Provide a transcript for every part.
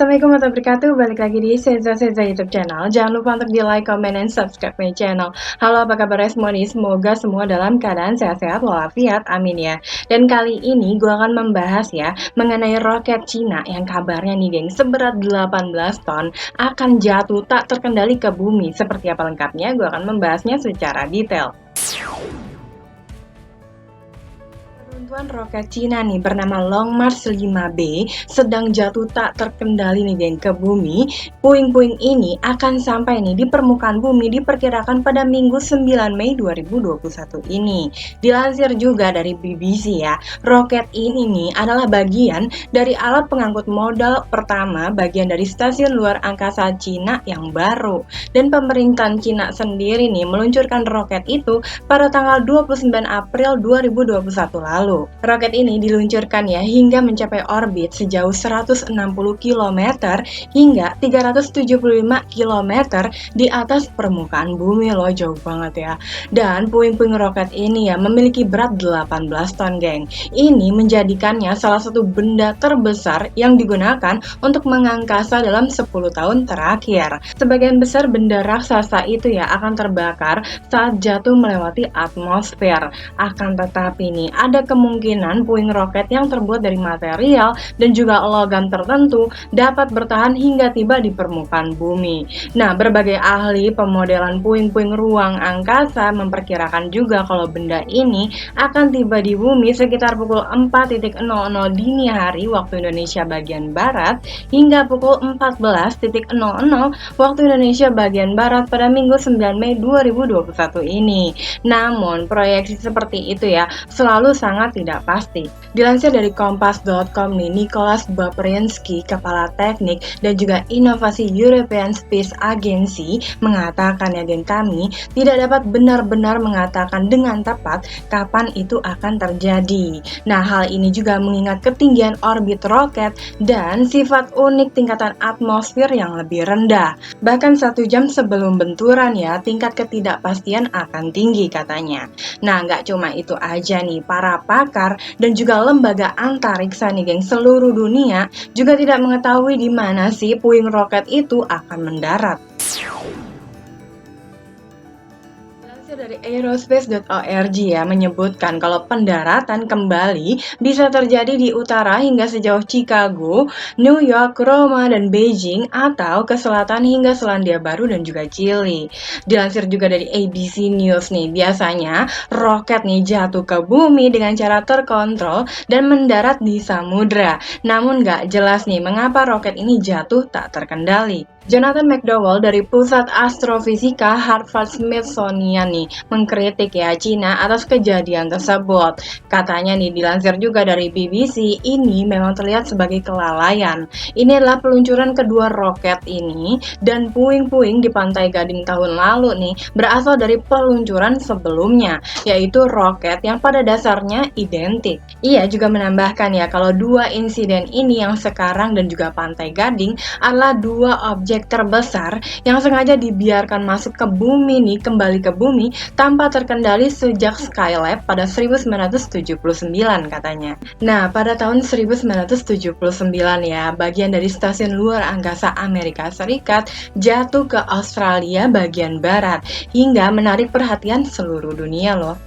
Assalamualaikum warahmatullahi wabarakatuh, balik lagi di Seza YouTube channel. Jangan lupa untuk di like, comment, dan subscribe my channel. Halo, apa kabarnya semua nih? Semoga semua dalam keadaan sehat-sehat walafiat, amin ya. Dan kali ini gue akan membahas ya mengenai roket Cina yang kabarnya nih geng, seberat 18 ton akan jatuh tak terkendali ke bumi. Seperti apa lengkapnya? Gue akan membahasnya secara detail. Runtuhan roket Cina nih bernama Long March 5B sedang jatuh tak terkendali nih geng ke bumi. Puing-puing ini akan sampai nih di permukaan bumi diperkirakan pada Minggu 9 Mei 2021 ini. Dilansir juga dari BBC ya, roket ini nih adalah bagian dari alat pengangkut modal pertama bagian dari stasiun luar angkasa Cina yang baru. Dan pemerintahan Cina sendiri nih meluncurkan roket itu pada tanggal 29 April 2021 lalu. Roket ini diluncurkan ya hingga mencapai orbit sejauh 160 km hingga 375 km di atas permukaan bumi loh, jauh banget ya. Dan puing-puing roket ini ya memiliki berat 18 ton geng. Ini menjadikannya salah satu benda terbesar yang digunakan untuk mengangkasa dalam 10 tahun terakhir. Sebagian besar benda raksasa itu ya akan terbakar saat jatuh melewati atmosfer. Akan tetapi nih ada kemungkinan puing roket yang terbuat dari material dan juga logam tertentu dapat bertahan hingga tiba di permukaan bumi. Nah, berbagai ahli pemodelan puing-puing ruang angkasa memperkirakan juga kalau benda ini akan tiba di bumi sekitar pukul 4.00 dini hari waktu Indonesia bagian barat hingga pukul 14.00 waktu Indonesia bagian barat pada Minggu 9 Mei 2021 ini. Namun, proyeksi seperti itu ya selalu sangat tidak pasti. Dilansir dari kompas.com nih, Nicholas Baprinsky, Kepala Teknik dan juga Inovasi European Space Agency mengatakan ya geng, kami tidak dapat benar-benar mengatakan dengan tepat kapan itu akan terjadi. Nah, hal ini juga mengingat ketinggian orbit roket dan sifat unik tingkatan atmosfer yang lebih rendah. Bahkan 1 jam sebelum benturan ya, tingkat ketidakpastian akan tinggi katanya. Nah, nggak cuma itu aja nih, para pakar dan juga lembaga antariksa nih geng seluruh dunia juga tidak mengetahui di mana sih puing roket itu akan mendarat. Dari aerospace.org ya menyebutkan kalau pendaratan kembali bisa terjadi di utara hingga sejauh Chicago, New York, Roma, dan Beijing atau ke selatan hingga Selandia Baru dan juga Chili. Dilansir juga dari ABC News nih, biasanya roket nih jatuh ke bumi dengan cara terkontrol dan mendarat di samudra. Namun nggak jelas nih mengapa roket ini jatuh tak terkendali. Jonathan McDowell dari Pusat Astrofisika Harvard Smithsonian nih mengkritik ya Cina atas kejadian tersebut. Katanya nih dilansir juga dari BBC, ini memang terlihat sebagai kelalaian. Ini adalah peluncuran kedua roket ini dan puing-puing di Pantai Gading tahun lalu nih berasal dari peluncuran sebelumnya, yaitu roket yang pada dasarnya identik. Ia juga menambahkan ya kalau dua insiden ini yang sekarang dan juga Pantai Gading adalah dua objek terbesar yang sengaja dibiarkan masuk ke bumi nih, kembali ke bumi tanpa terkendali sejak Skylab pada 1979 katanya. Nah, pada tahun 1979 ya, bagian dari stasiun luar angkasa Amerika Serikat jatuh ke Australia bagian barat hingga menarik perhatian seluruh dunia loh.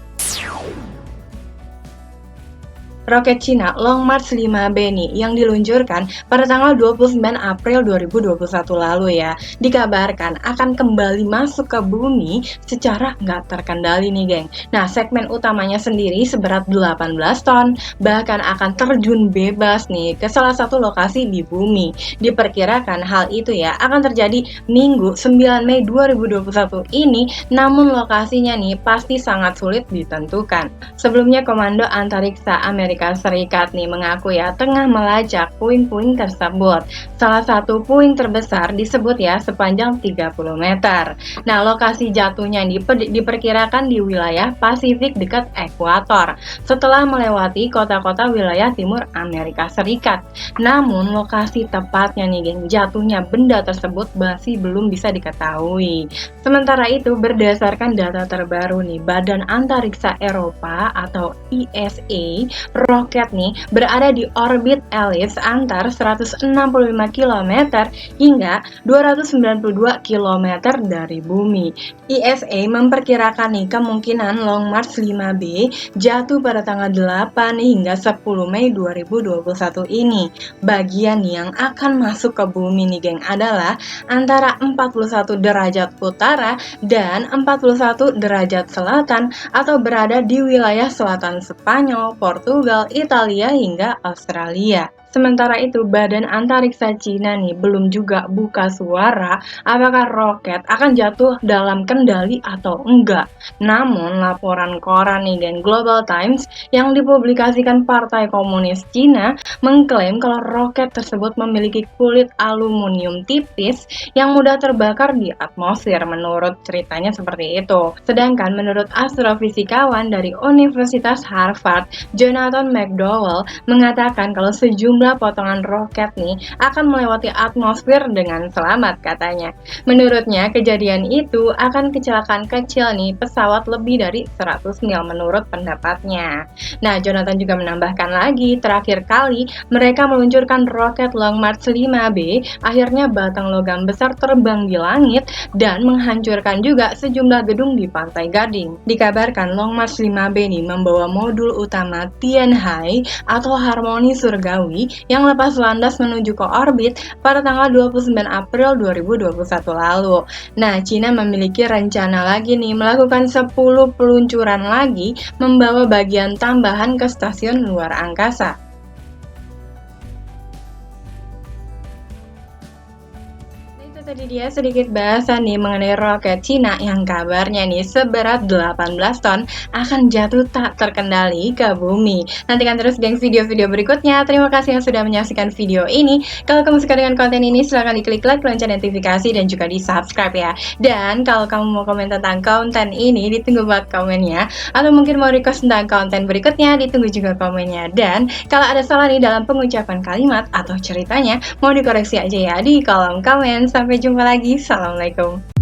Roket Cina Long March 5B nih yang diluncurkan pada tanggal 29 April 2021 lalu ya, dikabarkan akan kembali masuk ke bumi secara nggak terkendali nih geng. Nah, segmen utamanya sendiri seberat 18 ton, bahkan akan terjun bebas nih ke salah satu lokasi di bumi. Diperkirakan hal itu ya akan terjadi Minggu 9 Mei 2021 ini, namun lokasinya nih pasti sangat sulit ditentukan. Sebelumnya Komando Antariksa Amerika Serikat nih mengaku ya tengah melacak puing-puing tersebut. Salah satu puing terbesar disebut ya sepanjang 30 meter. Nah, lokasi jatuhnya diperkirakan di wilayah Pasifik dekat ekuator setelah melewati kota-kota wilayah timur Amerika Serikat. Namun lokasi tepatnya nih geng, jatuhnya benda tersebut masih belum bisa diketahui. Sementara itu berdasarkan data terbaru nih Badan Antariksa Eropa atau ESA, roket nih berada di orbit elips antar 165 km hingga 292 km dari bumi. ESA memperkirakan nih kemungkinan Long March 5B jatuh pada tanggal 8 hingga 10 Mei 2021 ini. Bagian yang akan masuk ke bumi nih geng adalah antara 41 derajat utara dan 41 derajat selatan atau berada di wilayah selatan Spanyol, Portugal, Italia hingga Australia. Sementara itu, Badan Antariksa Cina nih belum juga buka suara apakah roket akan jatuh dalam kendali atau enggak. Namun, laporan koran nih dan Global Times yang dipublikasikan Partai Komunis Cina mengklaim kalau roket tersebut memiliki kulit aluminium tipis yang mudah terbakar di atmosfer. Menurut ceritanya seperti itu. Sedangkan menurut astrofisikawan dari Universitas Harvard, Jonathan McDowell mengatakan kalau sejumlah potongan roket nih akan melewati atmosfer dengan selamat katanya. Menurutnya kejadian itu akan kecelakaan kecil nih pesawat lebih dari 100 mil menurut pendapatnya. Nah, Jonathan juga menambahkan lagi terakhir kali mereka meluncurkan roket Long March 5B akhirnya batang logam besar terbang di langit dan menghancurkan juga sejumlah gedung di Pantai Gading. Dikabarkan Long March 5B ini membawa modul utama Tianhai atau harmoni surgawi yang lepas landas menuju ke orbit pada tanggal 29 April 2021 lalu. Nah, Cina memiliki rencana lagi nih melakukan 10 peluncuran lagi membawa bagian tambahan ke stasiun luar angkasa. Tadi dia sedikit bahasan nih mengenai roket Cina yang kabarnya nih seberat 18 ton akan jatuh tak terkendali ke bumi. Nantikan terus geng video-video berikutnya. Terima kasih yang sudah menyaksikan video ini. Kalau kamu suka dengan konten ini silahkan diklik like, lonceng notifikasi dan juga di subscribe ya. Dan kalau kamu mau komen tentang konten ini ditunggu buat komennya. Atau mungkin mau request tentang konten berikutnya ditunggu juga komennya. Dan kalau ada salah nih dalam pengucapan kalimat atau ceritanya mau dikoreksi aja ya di kolom komen. Sampai jumpa lagi. Assalamualaikum.